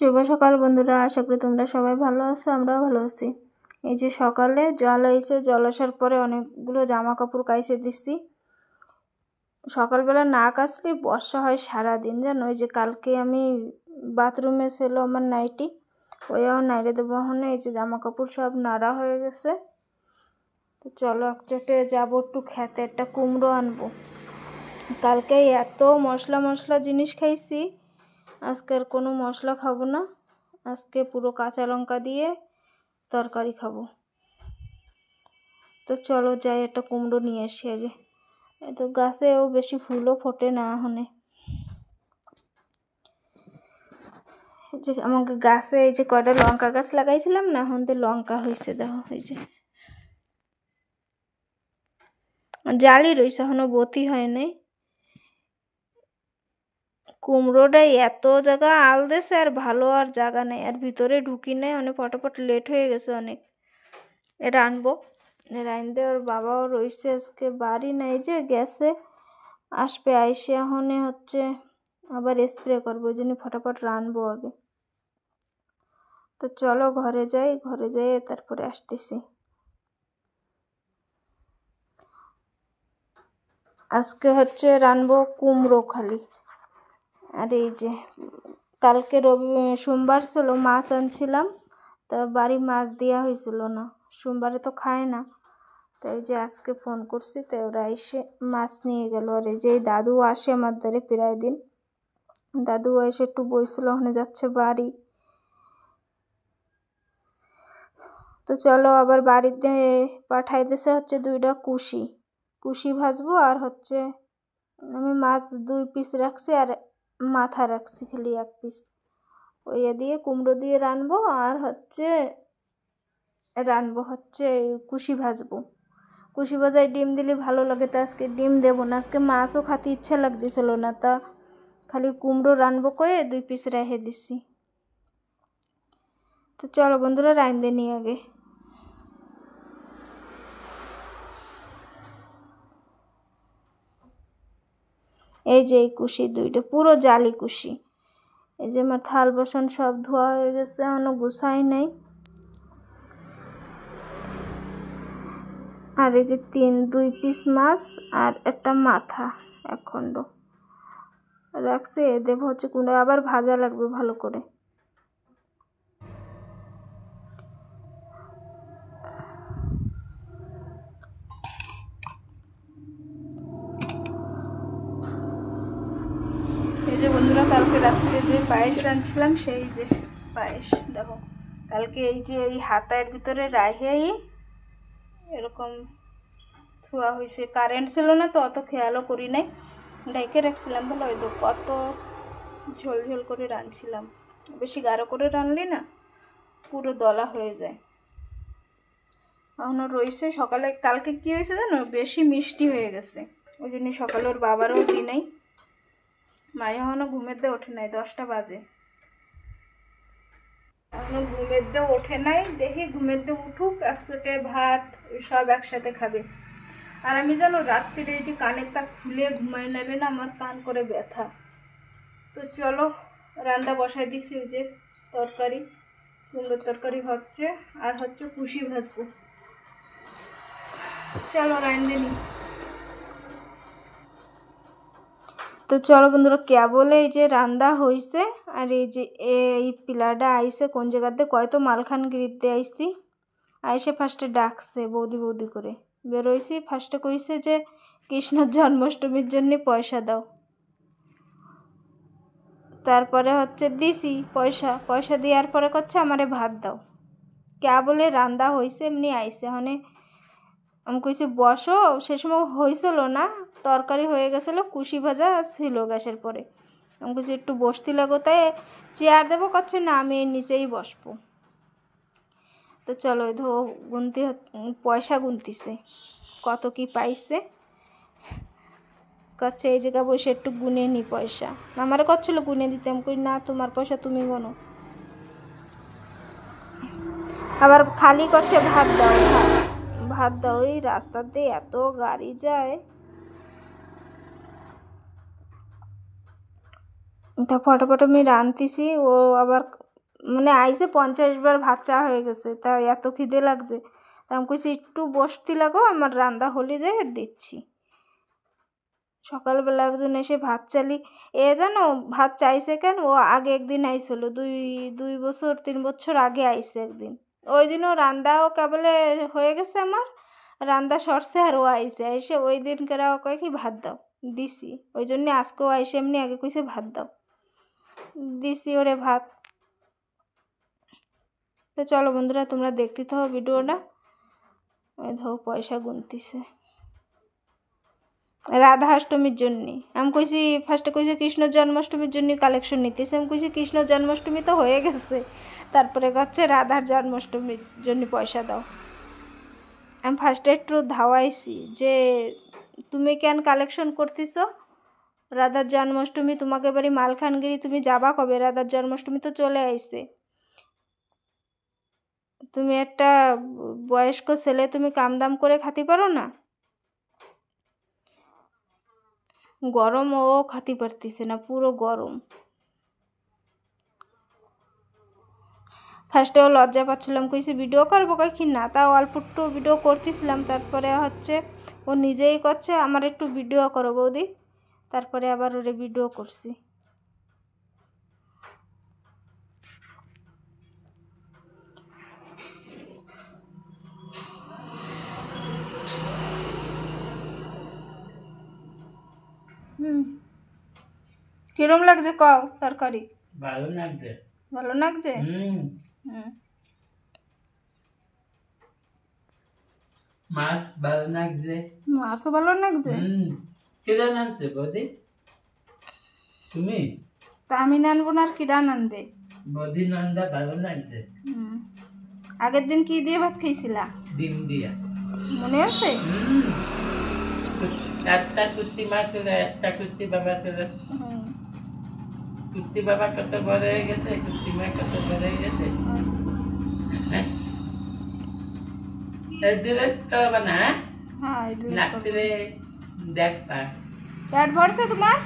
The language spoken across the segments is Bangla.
শুভ সকাল বন্ধুরা, আশা করি তোমরা সবাই ভালো আছো। আমরাও ভালো আছি। এই যে সকালে জল আইছে, জল আসার পরে অনেকগুলো জামা কাপড় কাইছে দিচ্ছি। সকালবেলা না কাচলে বর্ষা হয় সারাদিন, জানো। ওই যে কালকে আমি বাথরুমে ছিল আমার নাইটি, ওইও নাইড়ে দেবো। এই যে জামা কাপড় সব নাড়া হয়ে গেছে। তো চলো একচাটে যাবো একটু খেতে, একটা কুমড়ো আনবো। কালকে এত মশলা মশলা জিনিস খাইছি, আজকে আর কোনো মশলা খাবো না। আজকে পুরো কাঁচা লঙ্কা দিয়ে তরকারি খাবো। তো চলো যাই, একটা কুমড়ো নিয়ে আসি আগে। তো গাছেও বেশি ফুলও ফোটে না হনে। যে আমাকে গাছে এই যে কয়টা লঙ্কা গাছ লাগাইছিলাম না, এখন তো লঙ্কা হয়েছে, দেখো এই যে জালি রয়েছে, এখনো বতি হয় নাই। কুমড়োটাই এত জায়গা আল দেছে, আর ভালো আর জায়গা নেই, আর ভিতরে ঢুকি নেই। অনেক ফটাফট লেট হয়ে গেছে অনেক। এটা আনবো, রাইন্দে। ওর বাবাও রয়েছে, আজকে বাড়ি নাই, যে গেছে, আসবে। আইসে এখন হচ্ছে আবার স্প্রে করবো, ওই জন্য ফটাফট রানবো আগে। তো চলো ঘরে যাই, ঘরে যাই তারপরে আসতেছি। আজকে হচ্ছে রানবো কুমড়ো খালি। আর এই যে কালকে সোমবার ছিল, মাছ আনছিলাম, তা বাড়ি মাছ দেওয়া হয়েছিল না, সোমবারে তো খায় না। তো এই যে আজকে ফোন করছি, তো ওরা এসে মাছ নিয়ে গেল। আর এই যে দাদু আসে আমার দ্বারে প্রায় দিন, দাদু এসে একটু বইছিল, ওখানে যাচ্ছে বাড়ি। তো চলো আবার বাড়িতে পাঠাইতেছে হচ্ছে 2টা কুশি, কুশি ভাজবো। আর হচ্ছে আমি মাছ 2 পিস রাখছি, আর মাথা রাখছি খালি 1 পিস। ওই দিয়ে কুমড়ো দিয়ে রানবো, আর হচ্ছে রানবো হচ্ছে কুশি ভাজবো। কুশি ভাজায় ডিম দিলে ভালো লাগে, তো আজকে ডিম দেবো না। আজকে মাছও খাতে ইচ্ছা লাগতেছিল না, তা খালি কুমড়ো রানবো করে 2 পিস রেখে দিছি। তো চলো বন্ধুরা রাইন্দে নিয়ে আগে। এই যে এই কুশি 2টা পুরো জালি কুশি। এই যে আমার থাল বাসন সব ধোয়া হয়ে গেছে, এখনো গুছাই নাই। আর এই যে 2 পিস মাছ আর একটা মাথা 1 খণ্ড রাখছে, দেব হচ্ছে কুমড়ো। আবার ভাজা লাগবে ভালো করে। এই যে বন্ধুরা কালকে রাত্রে যে পায়েস রাঁধছিলাম, সেই যে পায়েস দেখো। কালকে এই যে এই হাতার ভিতরে রাখেই এরকম ধোয়া হয়েছে। কারেন্ট ছিল না তো অত খেয়ালও করি নাই, ঢেকে রাখছিলাম বলে। ওই তো কত ঝোল ঝোল করে রাঁধছিলাম। বেশি গাঢ় করে রাঁধলি না পুরো দলা হয়ে যায়। এখনও রয়েছে। সকালে কালকে কী হয়েছে জানো, বেশি মিষ্টি হয়ে গেছে, ওই জন্য সকালে ওর বাবারও দিই নাই। মা এখনও ঘুমের দিয়ে ওঠে নাই, 10টা বাজে, এখনও ঘুমের দিয়ে ওঠে নাই। দেখি ঘুমের দিয়ে উঠুক, একসাথে ভাত সব একসাথে খাবে। আর আমি জানো রাত্রিরে এই যে কানের তাক খুলে ঘুমাই নেবে না, আমার কান করে ব্যথা। তো চলো রান্না বসাই দিছি। ওই যে তরকারি, কুমড়োর তরকারি হচ্ছে, আর হচ্ছে কুশি ভাজবো। চলো রান্না নি। তো চলো বন্ধুরা, কেবল এই যে রান্না হয়েছে। আর এই যে এই পিলাটা আইসে কোন জায়গাতে কয়, তো মালখানগিরিতে আইসি। আইসে ফার্স্টে ডাকছে বৌদি বৌদি করে, বেরোইছি। ফার্স্টে কইছে যে কৃষ্ণর জন্মাষ্টমীর জন্য পয়সা দাও। তারপরে হচ্ছে দিছি পয়সা, পয়সা দেওয়ার পরে করছে আমারে ভাত দাও। কেবলে রান্না হয়েছে, এমনি আইসে। হনে আমি কইছি বসো, সে সময় হয়েছিল না, তরকারি হয়ে গেছিলো, কুশি ভাজা ছিল গ্যাসের পরে। আমি কইছি একটু বসতে লাগো, তাই চেয়ার দেবো, করছে না আমি নিচেই বসবো। তো চলো ধো গুনতে, পয়সা গুনতিছে কত কি পাইছে। করছে এই জায়গা বসে একটু গুনে নি পয়সা। আমারও করছিল গুনে দিতে, আমি কই না তোমার পয়সা তুমি গোনো। আবার খালি করছে ভাত দাও, ভাত ভাত দাও। এই রাস্তা দিয়ে এত গাড়ি যায়, তা ফটাফট আমি রাঁধতেছি। ও আবার মানে আইসে 50 বার ভাত চা হয়ে গেছে, তা এত খিদে লাগছে, তা আমি কইছি একটু বসতে লাগো, আমার রান্না হলে যায় দিচ্ছি। সকালবেলা একজন এসে ভাত চালি, জানো ভাত চাইছে কেন, ও আগে একদিন আইছিল, 2-3 বছর আগে আইছে একদিন। ওই দিনও রান্দাও কেবলে হয়ে গেছে আমার, রান্দা সরছে আর ও আইসে, এসে ওই দিন কেরা কয় কি ভাত দাও, দিছি। ওই জন্যে আজকেও আইসে এমনি আগে কইছে ভাত দাও, দিছি ওরে ভাত। তো চলো বন্ধুরা, তোমরা দেখতে থাকো ভিডিওটা। ওই ধো পয়সা গুনতিছে রাধাষ্টমীর জন্যে। আমি কইছি ফার্স্টে কইছে কৃষ্ণ জন্মাষ্টমীর জন্য কালেকশন নিতেছে, আমি কইছি কৃষ্ণ জন্মাষ্টমী তো হয়ে গেছে, তারপরে হচ্ছে রাধার জন্মাষ্টমীর জন্য পয়সা দাও। আমি ফার্স্টে একটু ধাওয়াইছি যে তুমি কেন কালেকশন করতেছ, রাধার জন্মাষ্টমী তোমাকে বাড়ি মালখানগিরি, তুমি যাবা কবে, রাধার জন্মাষ্টমী তো চলে আইছে, তুমি একটা বয়স্ক ছেলে, তুমি কাম দাম করে খাতে পারো না। গরম ও খাতে পারতেছে না, পুরো গরম। ফার্স্টে ও লজ্জা পাচ্ছিলাম, কইছি ভিডিও করবো, কই কি না, তাও অল্প একটু ভিডিও করতেছিলাম। তারপরে হচ্ছে ও নিজেই করছে আমার একটু ভিডিও করো বৌদি, তারপরে আবার ওরে ভিডিও করছি। কিরম লাগছে কও তরকারি? ভালো লাগছে। ভালো লাগছে? মাছ ভালো লাগছে। মাছও ভালো লাগছে। কিরা নানছে বৌদি? তুমি? তা আমি নানবো না আর কিরা নানবে? বৌদি নান্দা ভালো লাগছে। আগের দিন কি দিয়ে ভাত খাইছিলা? ডিম দিয়া। মনে আছে? একটা কুর্তি মা ছিল, একটা কুর্তি বাবা ছিল। কুর্তি বাবা কত বড় হয়ে গেছে, কুর্তি মা কত বড় হয়ে গেছে। করবা না? হ্যাঁ, রাত্রে দেখবা। পেট ভরছে তোমার?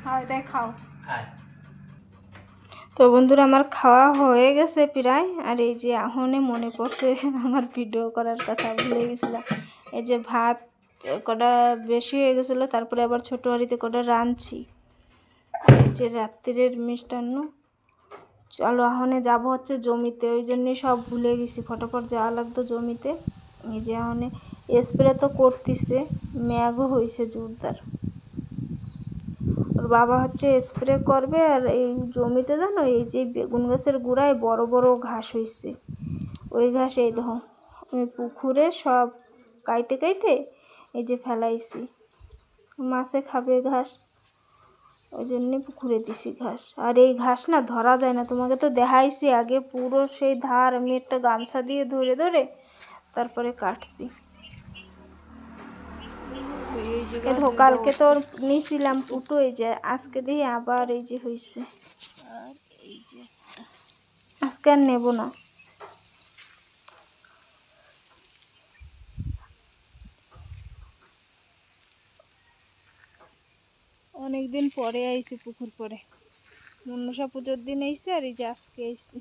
হ্যাঁ, তাই খাও। তো বন্ধুরা, আমার খাওয়া হয়ে গেছে প্রায়। আর এই যে এখনই মনে পড়ছে আমার ভিডিও করার কথা, ভুলে গেছিলাম। এই যে ভাত কটা বেশি হয়ে গেছিলো, তারপরে আবার ছোটো হাঁড়িতে কটা রাঁধছি। এই যে রাত্রির মিষ্টান্ন। চলো এখনে যাবো হচ্ছে জমিতে, ওই জন্যই সব ভুলে গেছি, ফটাফট যাওয়া লাগতো জমিতে। এই যে এখনে স্প্রে তো করতেছে, ম্যাগও হয়েছে জোরদার। ওর বাবা হচ্ছে স্প্রে করবে। আর এই জমিতে জানো, এই যে বেগুন গাছের গোড়ায় বড় বড় ঘাস হয়েছে, ওই ঘাস এই দেখো আমি পুকুরে সব কাইটে কাইটে এই যে ফেলাইছি, মাছে খাবে ঘাস, ওই জন্যে পুকুরে দিছি ঘাস। আর এই ঘাস না ধরা যায় না, তোমাকে তো দেখাইছি আগে, পুরো সেই ধার আমি একটা গামছা দিয়ে ধরে ধরে তারপরে কাটছি। কালকে তো নিয়েছিলাম পুটু, এই যে আজকে দিয়ে আবার এই যে হয়েছে, আর এই যে আজকে আর নেব না। অনেকদিন পরে আইছি পুকুর পরে, মনসা পুজোর দিন আইছি, আর এই যে আজকে আইছি।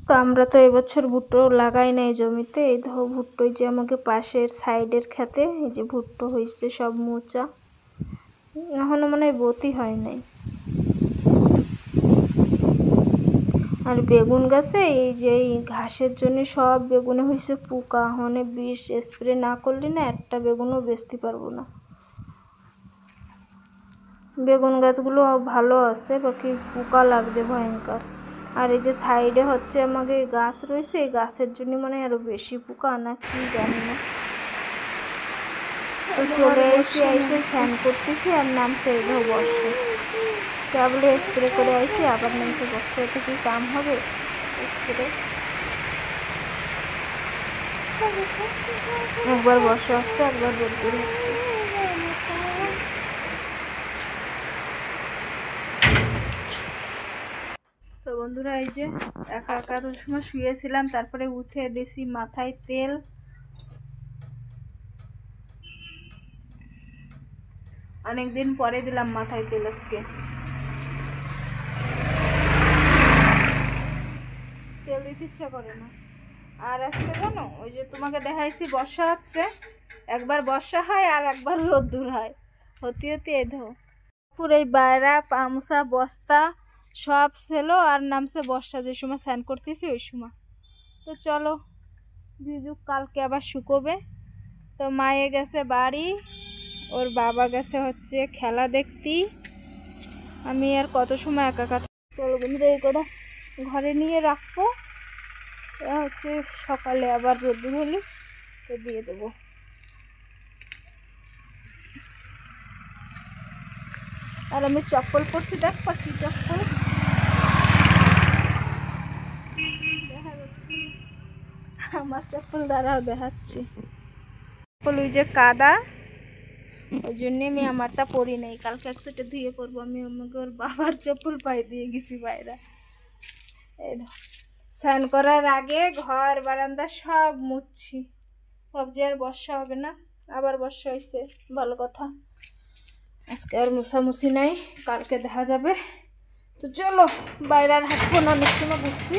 তো আমরা তো এবছর ভুট্টো লাগাই নাই জমিতে, এই ধরো ভুট্টো যে আমাকে পাশের সাইডের খেতে এই যে ভুট্টো হয়েছে সব মোচা, এখনো মানে বতি হয় নাই। আর বেগুন গাছে এই যে এই ঘাসের জন্য সব বেগুনে হয়েছে পোকা, মানে বিষ স্প্রে না করলে না একটা বেগুনও বেচতে পারবো না। বেগুন গাছগুলো ভালো আছে, বাকি পোকা লাগছে ভয়ঙ্কর। আর এই যে সাইডে হচ্ছে আমাকে গাছ রয়েছে, এই গাছের জন্য মানে আরো বেশি পোকা না কি জানি না। তো চলে এসে ফ্যান করতেছি, আর নামছে এই ধর বর্ষা, কেবলে স্প্রে করে আইছি, আবার নামছে বর্ষা, এতে কি কাম হবে স্প্রে? একবার বর্ষা হচ্ছে, একবার রোদ্দুর হচ্ছে। তো বন্ধুরা, এই যে একা একার সময় শুয়েছিলাম, তারপরে উঠে দিছি মাথায় তেল। অনেকদিন পরে দিলাম মাথায় তেল আজকে। তেল দিতে ইচ্ছা করে না। আর আজকে জানো, ওই যে তোমাকে দেখাইছি বর্ষা হচ্ছে, একবার বর্ষা হয় আর একবার রোদ্দুর হয়, হতে হতে এই ধো পুরো এই বাইরা পামসা বস্তা সব ছেলো আর নামছে বর্ষা। যে সময় স্নান করতেছি ওই সময়। তো চলো ভিজুক, কালকে আবার শুকোবে। তো মায়ে গেছে বাড়ি, ওর বাবা গেছে হচ্ছে খেলা দেখতি। আমি আর কত সময় একা একা। চলো বন্ধুরা, এই করে ঘরে নিয়ে রাখবো, হচ্ছে সকালে আবার রোদ্দুর হলে তো দিয়ে দেবো। আর আমি চপ্পল পরছি, দেখ কি চপ্পল দেখা যাচ্ছে। আমার চপ্পল দ্বারাও দেখাচ্ছি। চপ্পল ওই যে কাদা, ওই জন্যে আমি আমারটা পরি নাই। কালকে একসাথে ধুয়ে পরবো। আমি আমাকে ওর বাবার চপ্পল পায়ে দিয়ে গেছি বাইরে। এই স্নান করার আগে ঘর বারান্দা সব মুছছি। ভাবছি আর বর্ষা হবে না, আবার বর্ষা হয়েছে, ভালো কথা। আজকে আর মুছামুছি নাই, কালকে দেখা যাবে। তো চলো বাইরে আর হাঁটবো না, অনেক সময় বুঝছি।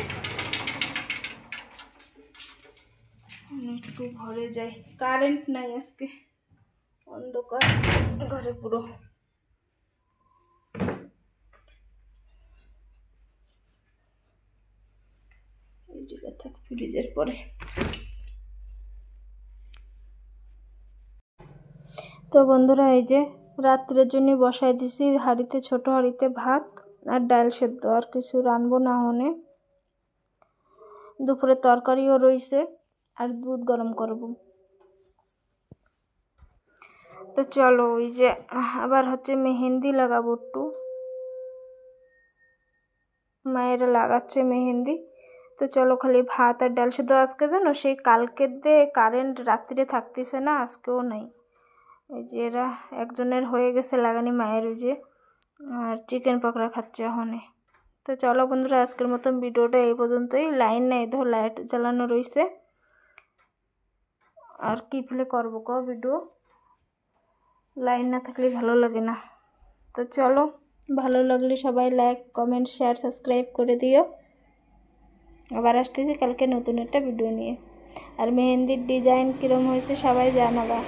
একটু ঘরে যাই, কারেন্ট নাই আজকে, অন্ধকার ঘরে পুরো। এই জায়গা থাক ফ্রিজের পরে। তো বন্ধুরা, এই যে রাত্রের জন্য বসাই দিছি হাঁড়িতে, ছোট হাঁড়িতে ভাত আর ডাল সেদ্ধ, আর কিছু রানবো না হনে। দুপুরে তরকারিও রয়েছে আর দুধ গরম করব। তো চলো, ওই যে আবার হচ্ছে মেহেন্দি লাগাবো একটু, মায়েরা লাগাচ্ছে মেহেন্দি। তো চলো, খালি ভাত আর ডাল সেদ্ধ। আজকে জানো সেই কালকের দিয়ে কারেন্ট রাত্রিরে থাকতেছে না, আজকেও নাই। এই যে এরা একজনের হয়ে গেছে লাগানি, মায়ের ওই যে, আর চিকেন পকোড়া খাচ্ছে এখনে। তো চলো বন্ধুরা, আজকের মতন ভিডিওটা এই পর্যন্তই। লাইন নেই, ধর লাইট জ্বালানো রয়েছে, আর কি প্লে করবো ক ভিডিও, লাইন না থাকলে ভালো লাগে না। তো চলো, ভালো লাগলে সবাই লাইক কমেন্ট শেয়ার সাবস্ক্রাইব করে দিও। আবার আসতেছি কালকে নতুন একটা ভিডিও নিয়ে। আর মেহেন্দির ডিজাইন কীরকম হয়েছে সবাই জানাবা।